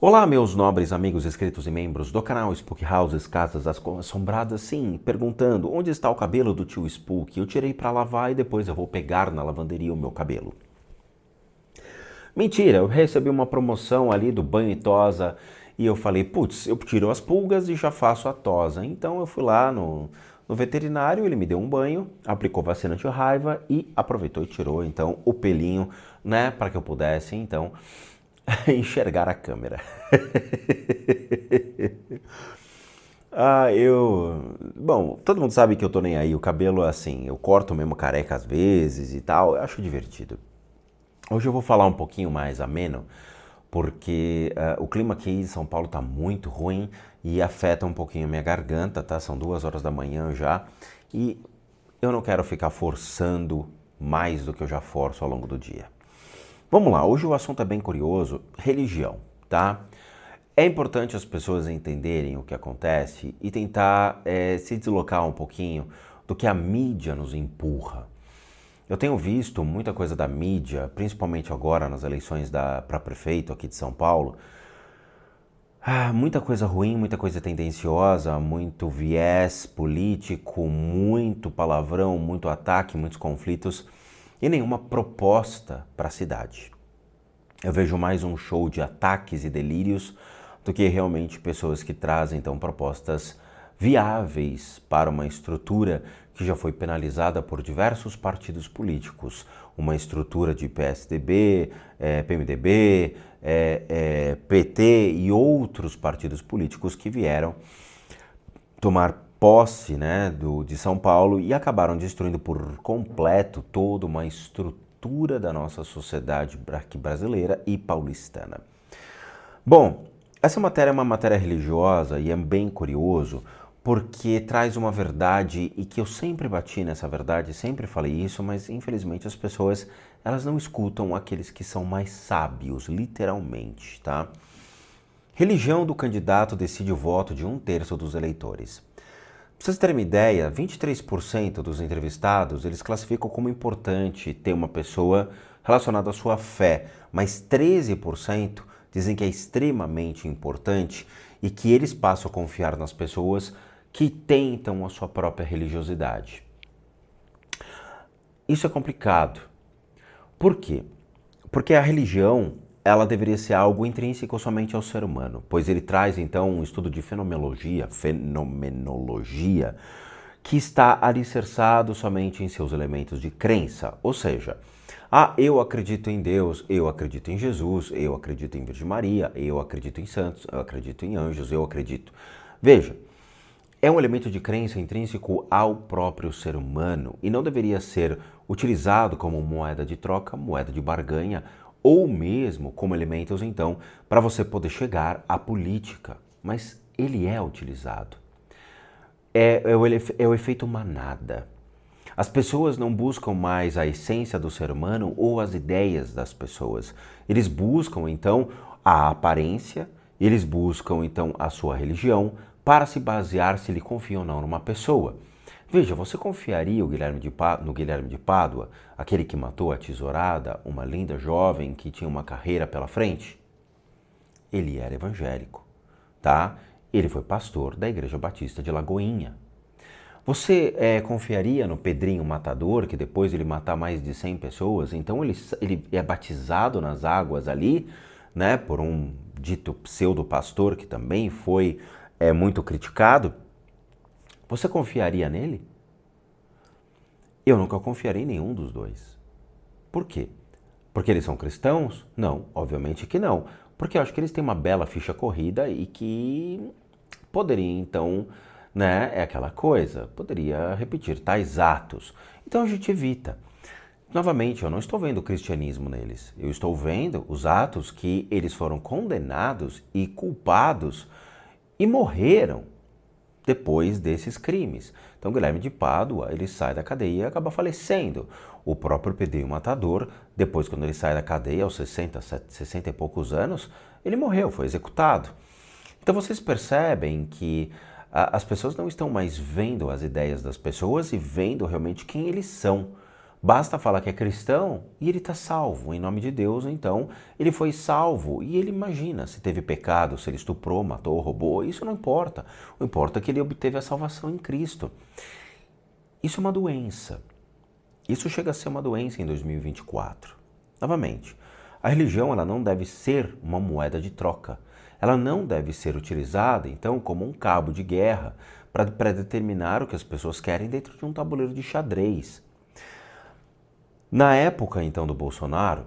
Olá, meus nobres amigos inscritos e membros do canal Spook Houses, Casas Assombradas, sim, perguntando onde está o cabelo do tio Spook? Eu tirei para lavar e depois eu vou pegar na lavanderia o meu cabelo. Mentira, eu recebi uma promoção ali do banho e tosa e eu falei, putz, eu tiro as pulgas e já faço a tosa. Então eu fui lá no veterinário, ele me deu um banho, aplicou vacina anti-raiva e aproveitou e tirou então o pelinho, né, para que eu pudesse então enxergar a câmera. Bom, todo mundo sabe que eu tô nem aí, o cabelo é assim, eu corto mesmo careca às vezes e tal, eu acho divertido. Hoje eu vou falar um pouquinho mais ameno, porque o clima aqui em São Paulo tá muito ruim e afeta um pouquinho a minha garganta, tá? São 2 horas da manhã já e eu não quero ficar forçando mais do que eu já forço ao longo do dia. Vamos lá, hoje o assunto é bem curioso, religião, tá? É importante as pessoas entenderem o que acontece e tentar se deslocar um pouquinho do que a mídia nos empurra. Eu tenho visto muita coisa da mídia, principalmente agora nas eleições para prefeito aqui de São Paulo, muita coisa ruim, muita coisa tendenciosa, muito viés político, muito palavrão, muito ataque, muitos conflitos e nenhuma proposta para a cidade. Eu vejo mais um show de ataques e delírios do que realmente pessoas que trazem então propostas viáveis para uma estrutura que já foi penalizada por diversos partidos políticos, uma estrutura de PSDB, PMDB, PT e outros partidos políticos que vieram tomar posse, né, de São Paulo e acabaram destruindo por completo toda uma estrutura da nossa sociedade brasileira e paulistana. Bom, essa matéria é uma matéria religiosa e é bem curioso porque traz uma verdade e que eu sempre bati nessa verdade, sempre falei isso, mas infelizmente as pessoas elas não escutam aqueles que são mais sábios, literalmente, tá? Religião do candidato decide o voto de 1/3 dos eleitores. Para vocês terem uma ideia, 23% dos entrevistados eles classificam como importante ter uma pessoa relacionada à sua fé, mas 13% dizem que é extremamente importante e que eles passam a confiar nas pessoas que tentam a sua própria religiosidade. Isso é complicado. Por quê? Porque a religião ela deveria ser algo intrínseco somente ao ser humano, pois ele traz então um estudo de fenomenologia que está alicerçado somente em seus elementos de crença, ou seja, eu acredito em Deus, eu acredito em Jesus, eu acredito em Virgem Maria, eu acredito em santos, eu acredito em anjos, eu acredito. Veja, é um elemento de crença intrínseco ao próprio ser humano e não deveria ser utilizado como moeda de troca, moeda de barganha ou mesmo como elementos, então, para você poder chegar à política. Mas ele é utilizado. É o efeito manada. As pessoas não buscam mais a essência do ser humano ou as ideias das pessoas. Eles buscam, então, a aparência, eles buscam, então, a sua religião para se basear se ele confia ou não numa pessoa. Veja, você confiaria no Guilherme de Pádua, aquele que matou a tesourada, uma linda jovem que tinha uma carreira pela frente? Ele era evangélico, tá? Ele foi pastor da Igreja Batista de Lagoinha. Você confiaria no Pedrinho Matador, que depois ele matar mais de 100 pessoas? Então ele é batizado nas águas ali, né, por um dito pseudo-pastor que também foi muito criticado. Você confiaria nele? Eu nunca confiaria em nenhum dos dois. Por quê? Porque eles são cristãos? Não, obviamente que não. Porque eu acho que eles têm uma bela ficha corrida e que poderia, então, né, é aquela coisa, poderia repetir tais atos. Então a gente evita. Novamente, eu não estou vendo o cristianismo neles. Eu estou vendo os atos que eles foram condenados e culpados e morreram depois desses crimes. Então Guilherme de Pádua, ele sai da cadeia e acaba falecendo. O próprio Pedrinho Matador, depois quando ele sai da cadeia aos 60 e poucos anos, ele morreu, foi executado. Então vocês percebem que as pessoas não estão mais vendo as ideias das pessoas e vendo realmente quem eles são. Basta falar que é cristão e ele está salvo. Em nome de Deus, então, ele foi salvo. E ele imagina se teve pecado, se ele estuprou, matou, roubou, isso não importa. O que importa é que ele obteve a salvação em Cristo. Isso é uma doença. Isso chega a ser uma doença em 2024. Novamente, a religião ela não deve ser uma moeda de troca. Ela não deve ser utilizada, então, como um cabo de guerra para predeterminar o que as pessoas querem dentro de um tabuleiro de xadrez. Na época, então, do Bolsonaro,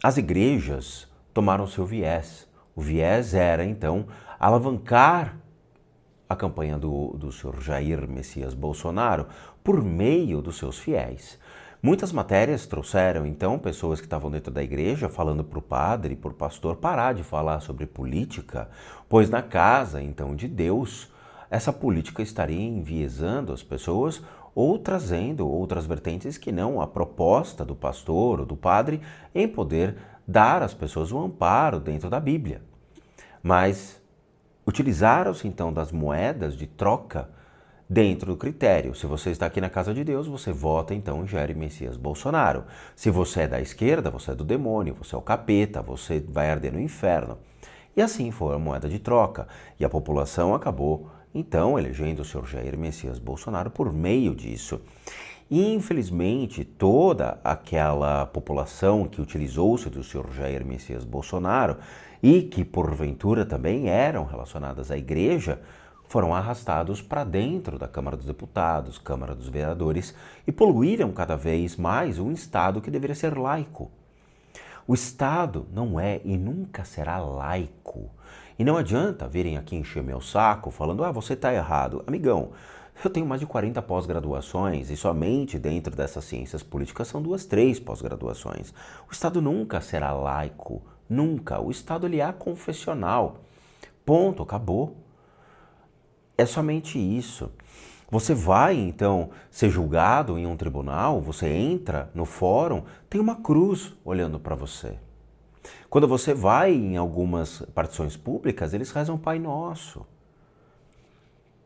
as igrejas tomaram seu viés. O viés era, então, alavancar a campanha do senhor Jair Messias Bolsonaro por meio dos seus fiéis. Muitas matérias trouxeram, então, pessoas que estavam dentro da igreja falando para o padre, para o pastor, parar de falar sobre política, pois na casa, então, de Deus, essa política estaria enviesando as pessoas ou trazendo outras vertentes que não a proposta do pastor ou do padre em poder dar às pessoas um amparo dentro da Bíblia. Mas utilizaram-se então das moedas de troca dentro do critério. Se você está aqui na casa de Deus, você vota então em Jair Messias Bolsonaro. Se você é da esquerda, você é do demônio, você é o capeta, você vai arder no inferno. E assim foi a moeda de troca. E a população acabou então elegendo o senhor Jair Messias Bolsonaro por meio disso. E, infelizmente, toda aquela população que utilizou-se do senhor Jair Messias Bolsonaro e que, porventura, também eram relacionadas à igreja, foram arrastados para dentro da Câmara dos Deputados, Câmara dos Vereadores e poluíram cada vez mais um Estado que deveria ser laico. O Estado não é e nunca será laico. E não adianta virem aqui encher meu saco falando, você está errado. Amigão, eu tenho mais de 40 pós-graduações e somente dentro dessas ciências políticas são 2, 3 pós-graduações. O Estado nunca será laico, nunca. O Estado ele é confessional. Ponto, acabou. É somente isso. Você vai, então, ser julgado em um tribunal, você entra no fórum, tem uma cruz olhando para você. Quando você vai em algumas partições públicas, eles rezam Pai Nosso.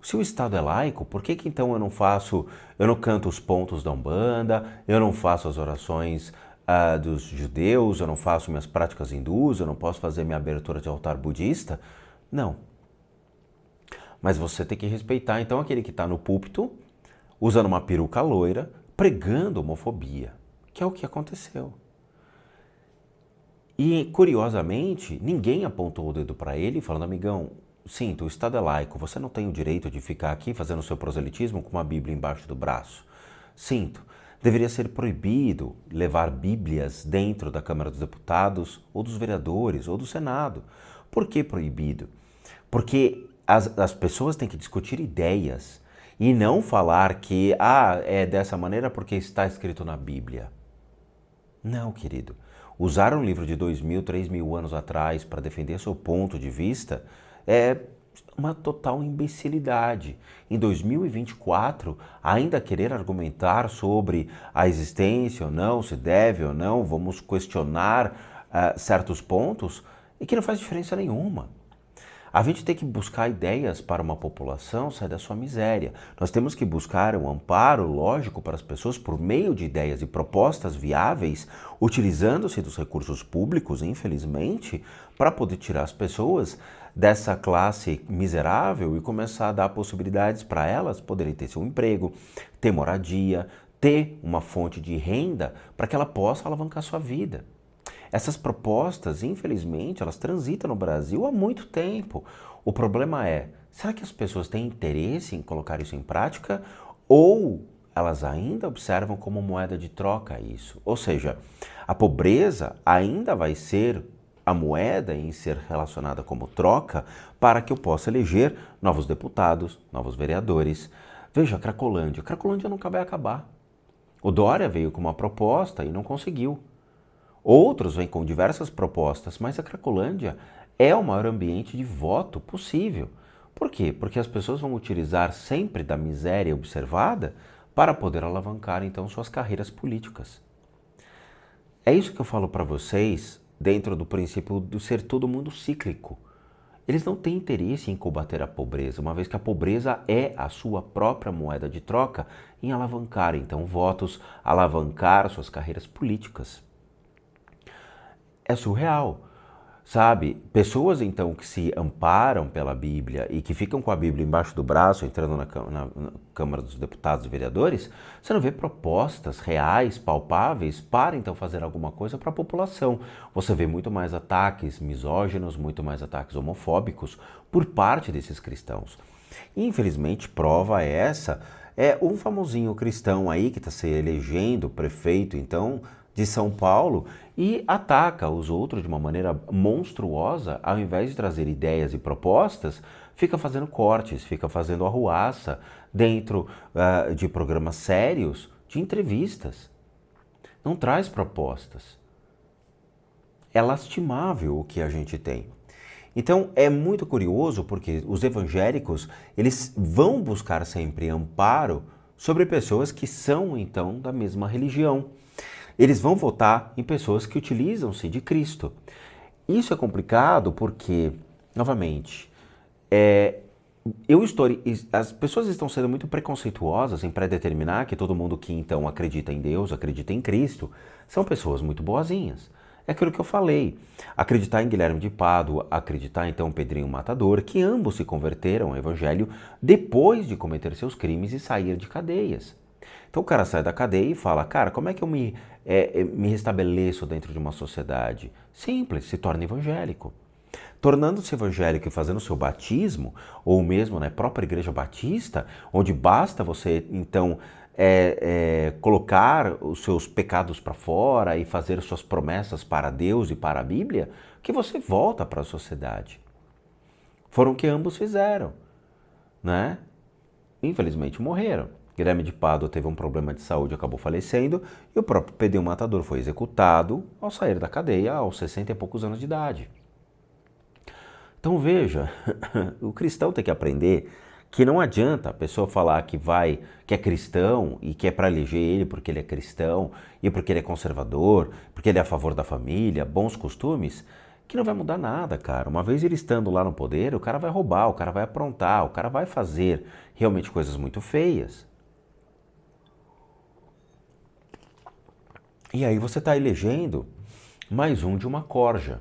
Se o Estado é laico, por que então eu não canto os pontos da Umbanda, eu não faço as orações dos judeus, eu não faço minhas práticas hindus, eu não posso fazer minha abertura de altar budista? Não. Mas você tem que respeitar, então, aquele que está no púlpito, usando uma peruca loira, pregando homofobia, que é o que aconteceu. E, curiosamente, ninguém apontou o dedo para ele falando, amigão, sinto, o Estado é laico, você não tem o direito de ficar aqui fazendo seu proselitismo com uma Bíblia embaixo do braço. Sinto, deveria ser proibido levar Bíblias dentro da Câmara dos Deputados, ou dos vereadores, ou do Senado. Por que proibido? Porque as pessoas têm que discutir ideias e não falar que é dessa maneira porque está escrito na Bíblia. Não, querido. Usar um livro de 2.000, 3.000 anos atrás para defender seu ponto de vista é uma total imbecilidade. Em 2024, ainda querer argumentar sobre a existência ou não, se deve ou não, vamos questionar certos pontos, e que não faz diferença nenhuma. A gente tem que buscar ideias para uma população sair da sua miséria. Nós temos que buscar um amparo lógico para as pessoas por meio de ideias e propostas viáveis, utilizando-se dos recursos públicos, infelizmente, para poder tirar as pessoas dessa classe miserável e começar a dar possibilidades para elas poderem ter seu emprego, ter moradia, ter uma fonte de renda para que ela possa alavancar sua vida. Essas propostas, infelizmente, elas transitam no Brasil há muito tempo. O problema é, será que as pessoas têm interesse em colocar isso em prática ou elas ainda observam como moeda de troca isso? Ou seja, a pobreza ainda vai ser a moeda em ser relacionada como troca para que eu possa eleger novos deputados, novos vereadores. Veja, Cracolândia. Cracolândia nunca vai acabar. O Dória veio com uma proposta e não conseguiu. Outros vêm com diversas propostas, mas a Cracolândia é o maior ambiente de voto possível. Por quê? Porque as pessoas vão utilizar sempre da miséria observada para poder alavancar, então, suas carreiras políticas. É isso que eu falo para vocês dentro do princípio do ser todo mundo cíclico. Eles não têm interesse em combater a pobreza, uma vez que a pobreza é a sua própria moeda de troca em alavancar, então, votos, alavancar suas carreiras políticas. É surreal, sabe? Pessoas, então, que se amparam pela Bíblia e que ficam com a Bíblia embaixo do braço, entrando na Câmara dos Deputados e Vereadores, você não vê propostas reais, palpáveis, para, então, fazer alguma coisa para a população. Você vê muito mais ataques misóginos, muito mais ataques homofóbicos por parte desses cristãos. E, infelizmente, prova essa é um famosinho cristão aí que está se elegendo prefeito, então, de São Paulo e ataca os outros de uma maneira monstruosa, ao invés de trazer ideias e propostas, fica fazendo cortes, fica fazendo arruaça dentro de programas sérios, de entrevistas. Não traz propostas. É lastimável o que a gente tem. Então é muito curioso porque os evangélicos, eles vão buscar sempre amparo sobre pessoas que são então da mesma religião. Eles vão votar em pessoas que utilizam-se de Cristo. Isso é complicado porque, novamente, as pessoas estão sendo muito preconceituosas em pré-determinar que todo mundo que então acredita em Deus, acredita em Cristo, são pessoas muito boazinhas. É aquilo que eu falei. Acreditar em Guilherme de Pádua, acreditar então em Pedrinho Matador, que ambos se converteram ao Evangelho depois de cometer seus crimes e sair de cadeias. Então o cara sai da cadeia e fala, cara, como é que eu me restabeleço dentro de uma sociedade? Simples, se torna evangélico. Tornando-se evangélico e fazendo o seu batismo, ou mesmo na própria igreja batista, onde basta você, então, colocar os seus pecados para fora e fazer suas promessas para Deus e para a Bíblia, que você volta para a sociedade. Foram o que ambos fizeram, né? Infelizmente morreram. Guilherme de Pádua teve um problema de saúde e acabou falecendo, e o próprio Pedrinho Matador foi executado ao sair da cadeia aos 60 e poucos anos de idade. Então veja, o cristão tem que aprender que não adianta a pessoa falar que é cristão e que é para eleger ele porque ele é cristão e porque ele é conservador, porque ele é a favor da família, bons costumes, que não vai mudar nada, cara. Uma vez ele estando lá no poder, o cara vai roubar, o cara vai aprontar, o cara vai fazer realmente coisas muito feias. E aí você está elegendo mais um de uma corja.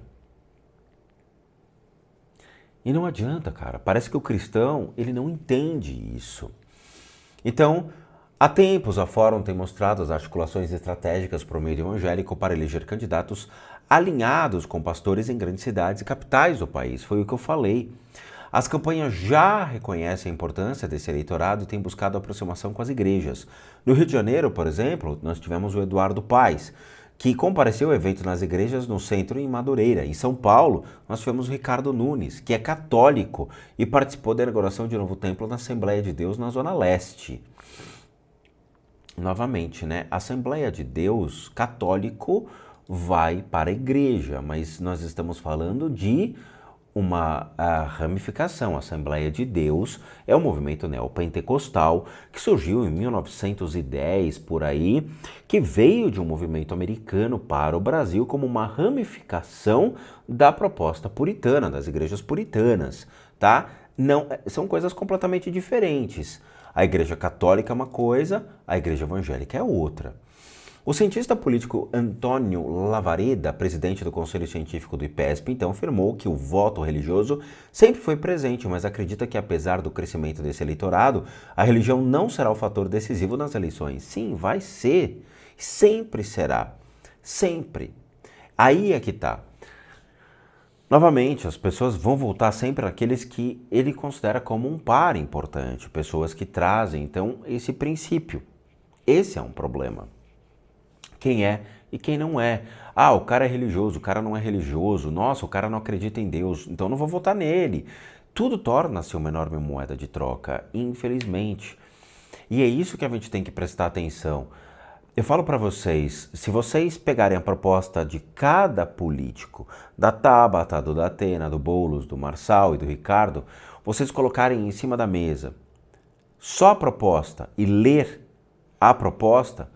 E não adianta, cara. Parece que o cristão, ele não entende isso. Então, há tempos a Fórum tem mostrado as articulações estratégicas para o meio evangélico para eleger candidatos alinhados com pastores em grandes cidades e capitais do país. Foi o que eu falei. As campanhas já reconhecem a importância desse eleitorado e têm buscado aproximação com as igrejas. No Rio de Janeiro, por exemplo, nós tivemos o Eduardo Paes, que compareceu ao evento nas igrejas no centro em Madureira. Em São Paulo, nós tivemos o Ricardo Nunes, que é católico e participou da inauguração de um novo templo na Assembleia de Deus na Zona Leste. Novamente, né? A Assembleia de Deus católico vai para a igreja, mas nós estamos falando de uma ramificação. A Assembleia de Deus é um movimento neopentecostal que surgiu em 1910, por aí, que veio de um movimento americano para o Brasil como uma ramificação da proposta puritana, das igrejas puritanas, tá? Não, são coisas completamente diferentes. A igreja católica é uma coisa, a igreja evangélica é outra. O cientista político Antônio Lavareda, presidente do Conselho Científico do IPESP, então afirmou que o voto religioso sempre foi presente, mas acredita que apesar do crescimento desse eleitorado, a religião não será o fator decisivo nas eleições. Sim, vai ser. Sempre será. Sempre. Aí é que tá. Novamente, as pessoas vão voltar sempre àqueles que ele considera como um par importante, pessoas que trazem, então, esse princípio. Esse é um problema. Quem é e quem não é. Ah, o cara é religioso, o cara não é religioso. Nossa, o cara não acredita em Deus, então não vou votar nele. Tudo torna-se uma enorme moeda de troca, infelizmente. E é isso que a gente tem que prestar atenção. Eu falo para vocês, se vocês pegarem a proposta de cada político, da Tabata, do Datena, do Boulos, do Marçal e do Ricardo, vocês colocarem em cima da mesa só a proposta e ler a proposta,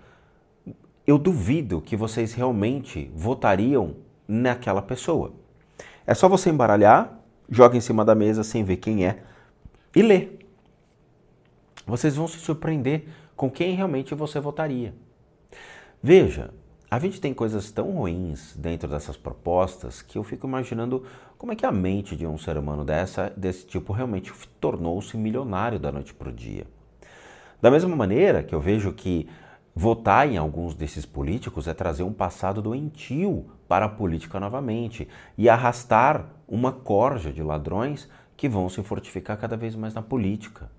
eu duvido que vocês realmente votariam naquela pessoa. É só você embaralhar joga em cima da mesa sem ver quem é e lê. Vocês vão se surpreender com quem realmente você votaria. Veja, a gente tem coisas tão ruins dentro dessas propostas que eu fico imaginando como é que a mente de um ser humano desse tipo realmente tornou-se milionário da noite para o dia. Da mesma maneira que eu vejo que votar em alguns desses políticos é trazer um passado doentio para a política novamente e arrastar uma corja de ladrões que vão se fortificar cada vez mais na política.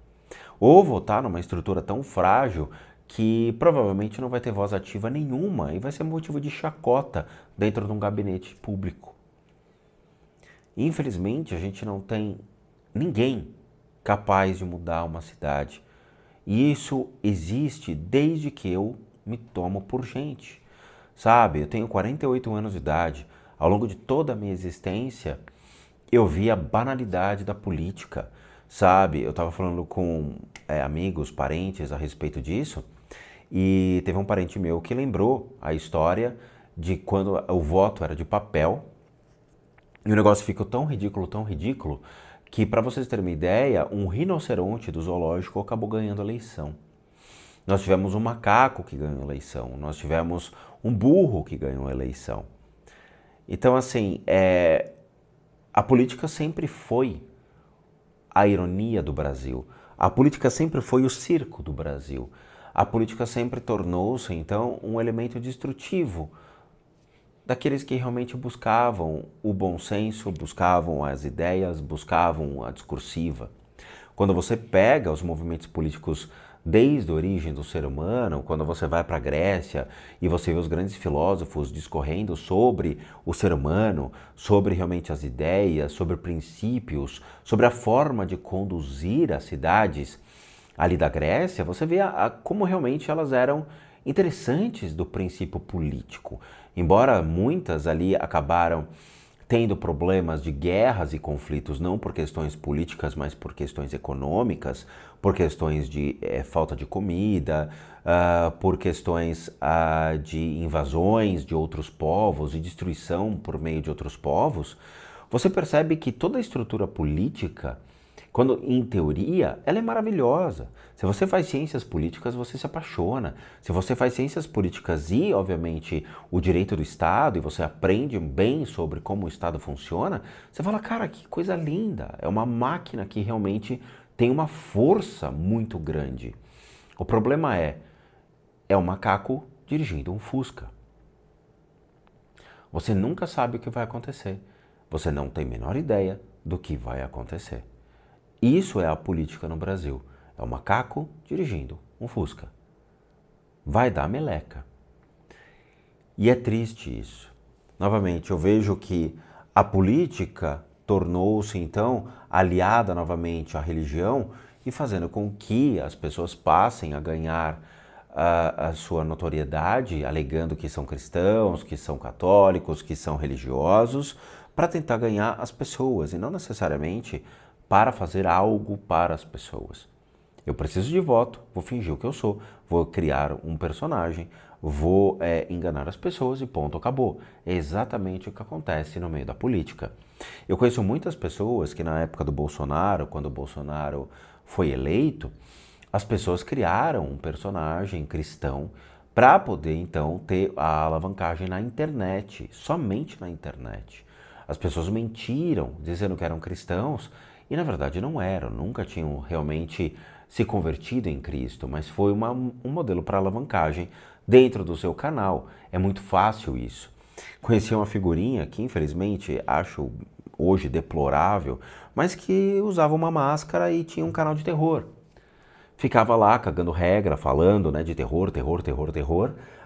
Ou votar numa estrutura tão frágil que provavelmente não vai ter voz ativa nenhuma e vai ser motivo de chacota dentro de um gabinete público. Infelizmente, a gente não tem ninguém capaz de mudar uma cidade. E isso existe desde que eu me tomo por gente. Sabe, eu tenho 48 anos de idade. Ao longo de toda a minha existência, eu vi a banalidade da política. Sabe, eu estava falando com amigos, parentes a respeito disso. E teve um parente meu que lembrou a história de quando o voto era de papel. E o negócio ficou tão ridículo, que para vocês terem uma ideia, um rinoceronte do zoológico acabou ganhando a eleição. Nós tivemos um macaco que ganhou a eleição, nós tivemos um burro que ganhou a eleição. Então, assim, a política sempre foi a ironia do Brasil. A política sempre foi o circo do Brasil. A política sempre tornou-se, então, um elemento destrutivo daqueles que realmente buscavam o bom senso, buscavam as ideias, buscavam a discursiva. Quando você pega os movimentos políticos desde a origem do ser humano, quando você vai para a Grécia e você vê os grandes filósofos discorrendo sobre o ser humano, sobre realmente as ideias, sobre princípios, sobre a forma de conduzir as cidades ali da Grécia, você vê como realmente elas eram interessantes do princípio político. Embora muitas ali acabaram tendo problemas de guerras e conflitos, não por questões políticas, mas por questões econômicas, por questões de falta de comida, por questões de invasões de outros povos e destruição por meio de outros povos, você percebe que toda a estrutura política, quando em teoria, ela é maravilhosa. Se você faz ciências políticas, você se apaixona. Se você faz ciências políticas e, obviamente, o direito do Estado, e você aprende bem sobre como o Estado funciona, você fala, cara, que coisa linda. É uma máquina que realmente tem uma força muito grande. O problema é um macaco dirigindo um Fusca. Você nunca sabe o que vai acontecer. Você não tem a menor ideia do que vai acontecer. Isso é a política no Brasil. É o macaco dirigindo um Fusca. Vai dar meleca. E é triste isso. Novamente, eu vejo que a política tornou-se, então, aliada novamente à religião e fazendo com que as pessoas passem a ganhar a sua notoriedade, alegando que são cristãos, que são católicos, que são religiosos, para tentar ganhar as pessoas e não necessariamente para fazer algo para as pessoas. Eu preciso de voto, vou fingir o que eu sou, vou criar um personagem, vou enganar as pessoas e ponto, acabou. É exatamente o que acontece no meio da política. Eu conheço muitas pessoas que na época do Bolsonaro, quando o Bolsonaro foi eleito, as pessoas criaram um personagem cristão para poder então ter a alavancagem na internet, somente na internet. As pessoas mentiram dizendo que eram cristãos e na verdade não eram, nunca tinham realmente se convertido em Cristo, mas foi um modelo para alavancagem dentro do seu canal. É muito fácil isso. Conheci uma figurinha que infelizmente acho hoje deplorável, mas que usava uma máscara e tinha um canal de terror. Ficava lá cagando regra, falando de terror,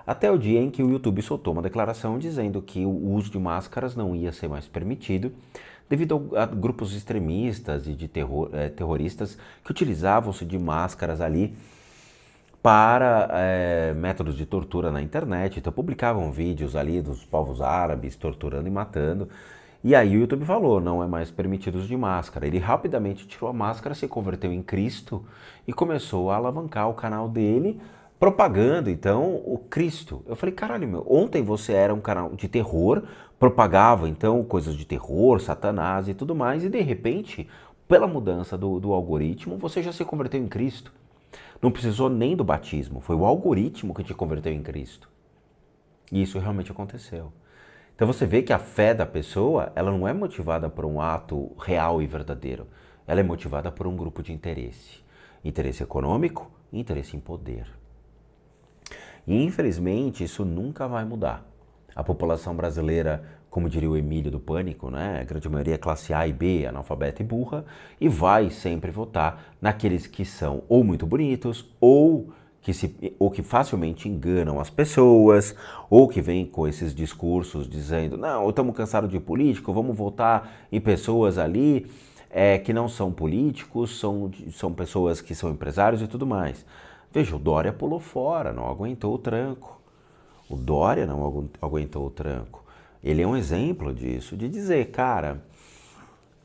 até o dia em que o YouTube soltou uma declaração dizendo que o uso de máscaras não ia ser mais permitido devido a grupos extremistas e de terroristas que utilizavam-se de máscaras ali para métodos de tortura na internet. Então publicavam vídeos ali dos povos árabes torturando e matando. E aí o YouTube falou, não é mais permitido uso de máscara. Ele rapidamente tirou a máscara, se converteu em Cristo e começou a alavancar o canal dele propagando, então, o Cristo. Eu falei, caralho, meu, ontem você era um canal de terror, propagava, então, coisas de terror, Satanás e tudo mais, e de repente, pela mudança do algoritmo, você já se converteu em Cristo. Não precisou nem do batismo, foi o algoritmo que te converteu em Cristo. E isso realmente aconteceu. Então você vê que a fé da pessoa, ela não é motivada por um ato real e verdadeiro. Ela é motivada por um grupo de interesse. Interesse econômico e interesse em poder. E infelizmente isso nunca vai mudar. A população brasileira, como diria o Emílio do Pânico, né, a grande maioria é classe A e B, analfabeta e burra, e vai sempre votar naqueles que são ou muito bonitos, ou que facilmente enganam as pessoas, ou que vêm com esses discursos dizendo, não, estamos cansados de político, vamos votar em pessoas ali que não são políticos, são pessoas que são empresários e tudo mais. Veja, o Dória pulou fora, não aguentou o tranco. O Dória não aguentou o tranco. Ele é um exemplo disso, de dizer, cara,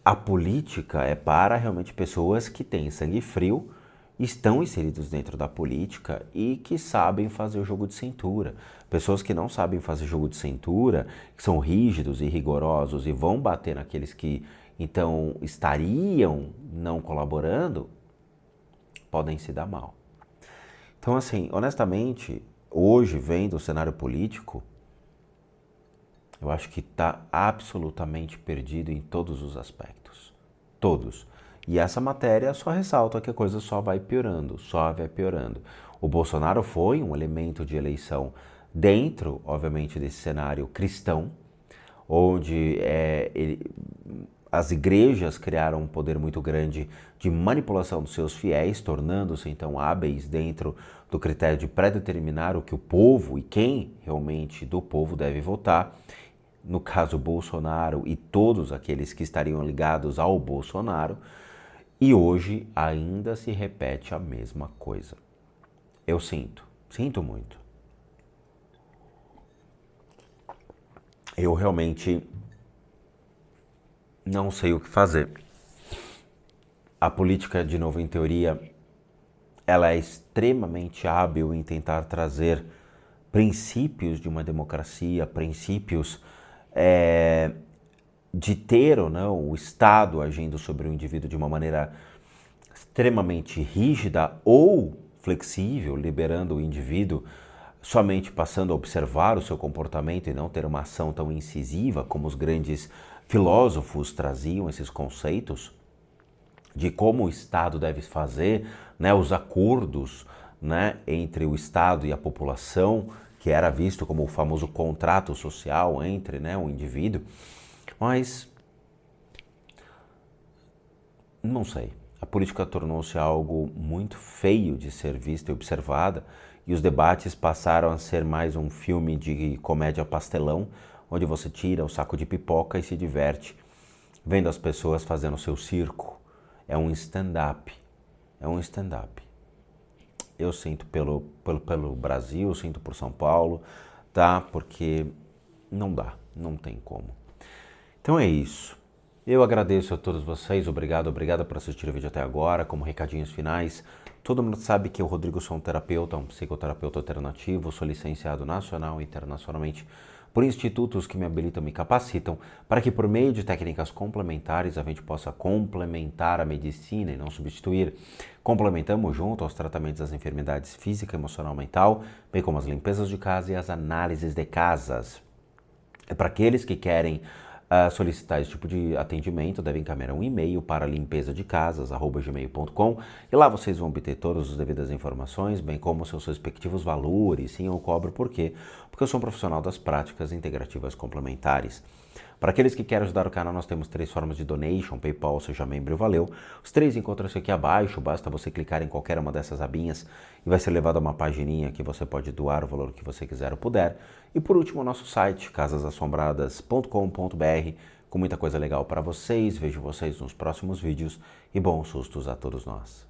a política é para realmente pessoas que têm sangue frio, estão inseridos dentro da política e que sabem fazer o jogo de cintura. Pessoas que não sabem fazer jogo de cintura, que são rígidos e rigorosos e vão bater naqueles que então estariam não colaborando, podem se dar mal. Então, assim, honestamente, hoje, vendo o cenário político, eu acho que está absolutamente perdido em todos os aspectos. Todos. E essa matéria só ressalta que a coisa só vai piorando, só vai piorando. O Bolsonaro foi um elemento de eleição dentro, obviamente, desse cenário cristão, onde as igrejas criaram um poder muito grande de manipulação dos seus fiéis, tornando-se então hábeis dentro do critério de predeterminar o que o povo e quem realmente do povo deve votar. No caso Bolsonaro e todos aqueles que estariam ligados ao Bolsonaro, e hoje ainda se repete a mesma coisa. Eu sinto muito. Eu realmente não sei o que fazer. A política, de novo, em teoria, ela é extremamente hábil em tentar trazer princípios de uma democracia, princípios de ter ou não o Estado agindo sobre o indivíduo de uma maneira extremamente rígida ou flexível, liberando o indivíduo somente passando a observar o seu comportamento e não ter uma ação tão incisiva como os grandes filósofos traziam esses conceitos de como o Estado deve fazer, né, os acordos, né, entre o Estado e a população, que era visto como o famoso contrato social entre, né, o indivíduo. Mas não sei. A política tornou-se algo muito feio de ser vista e observada, e os debates passaram a ser mais um filme de comédia pastelão, onde você tira o saco de pipoca e se diverte vendo as pessoas fazendo o seu circo. É um stand-up. É um stand-up. Eu sinto pelo Brasil, sinto por São Paulo, tá? Porque não dá, não tem como. Então é isso. Eu agradeço a todos vocês, obrigado por assistir o vídeo até agora. Como recadinhos finais, todo mundo sabe que eu, Rodrigo, sou um terapeuta, um psicoterapeuta alternativo, sou licenciado nacional e internacionalmente por institutos que me habilitam e me capacitam para que, por meio de técnicas complementares, a gente possa complementar a medicina e não substituir. Complementamos junto aos tratamentos das enfermidades física, emocional, mental, bem como as limpezas de casa e as análises de casas. É para aqueles que querem solicitar esse tipo de atendimento, devem encaminhar um e-mail para limpezadecasas@gmail.com e lá vocês vão obter todas as devidas informações, bem como seus respectivos valores. Sim, eu cobro por quê? Porque eu sou um profissional das práticas integrativas complementares. Para aqueles que querem ajudar o canal, nós temos 3 formas de donation: PayPal, seja membro e valeu. Os 3 encontram-se aqui abaixo, basta você clicar em qualquer uma dessas abinhas e vai ser levado a uma pagininha que você pode doar o valor que você quiser ou puder. E por último, o nosso site, casasassombradas.com.br, com muita coisa legal para vocês. Vejo vocês nos próximos vídeos e bons sustos a todos nós.